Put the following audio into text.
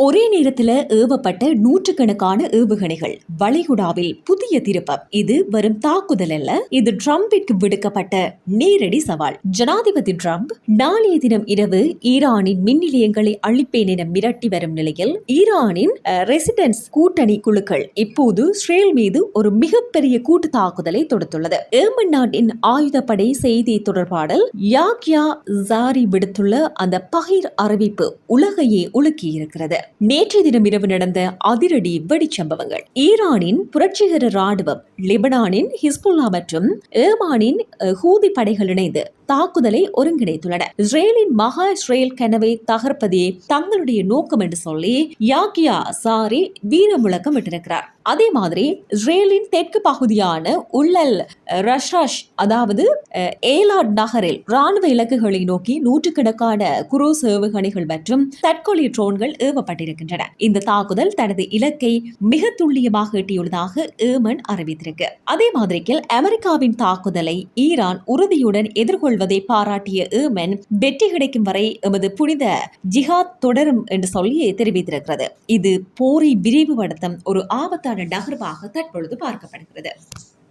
ஒரே நேரத்தில் ஏவப்பட்ட நூற்றுக்கணக்கான ஏவுகணைகள் வளைகுடாவில் புதிய திருப்பம். இது வரும் தாக்குதல் அல்ல, இது ட்ரம்பிற்கு விடுக்கப்பட்ட நேரடி சவால். ஜனாதிபதி ட்ரம்ப் நாளைய தினம் இரவு ஈரானின் மின் நிலையங்களை அழிப்பேன் என மிரட்டி வரும் நிலையில் ஈரானின் ரெசிடென்ஸ் கூட்டணி குழுக்கள் இப்போது இஸ்ரேல் மீது ஒரு மிகப்பெரிய கூட்டு தாக்குதலை தொடுத்துள்ளது. ஏமன் நாட்டின் ஆயுதப்படை செய்தி தொடர்பாளர் யாக்யா ஜாரி விடுத்துள்ள அந்த பகிர் அறிவிப்பு உலகையே உலுக்கியிருக்கிறது. நேற்றைய தினம் இரவு நடந்த அதிரடி வெடிச்சம்பவங்கள். ஈரானின் புரட்சிகர ராணுவம், லெபனானின் ஹிஸ்புல்லா மற்றும் ஏமானின் ஹூதி படைகள் இணைந்து தாக்குதலை ஒருங்கிணைத்துள்ளன. இஸ்ரேலின் மகா இஸ்ரேல் கனவை தகர்ப்பதே தங்களுடைய நோக்கம் என்று சொல்லி யாக்கியா சாரி வீர முழக்கம் விட்டிருக்கிறார். அதே மாதிரி இஸ்ரேலின் தெற்கு பகுதியான உள்ளல் ரஷ்ராஷ், அதாவது ஏலாட் நகரில் ராணுவ இலக்குகளை நோக்கி நூற்றுக்கணக்கான குரூஸ் ஏவுகணைகள் மற்றும் தற்கொலை ட்ரோன்கள் ஏவப்பட்டிருக்கின்றன. இந்த தாக்குதல் தனது இலக்கை மிக துல்லியமாக எட்டியுள்ளதாக ஏமன் அறிவித்திருக்கு. அதே மாதிரி அமெரிக்காவின் தாக்குதலை ஈரான் உறுதியுடன் எதிர்கொள்வதை பாராட்டிய ஏமன் வெற்றி கிடைக்கும் வரை எமது புனித ஜிஹாத் தொடரும் என்று சொல்லி தெரிவித்திருக்கிறது. இது போரை விரிவுபடுத்தும் ஒரு ஆபத்தான நகர்வாக தற்பொழுது பார்க்கப்படுகிறது.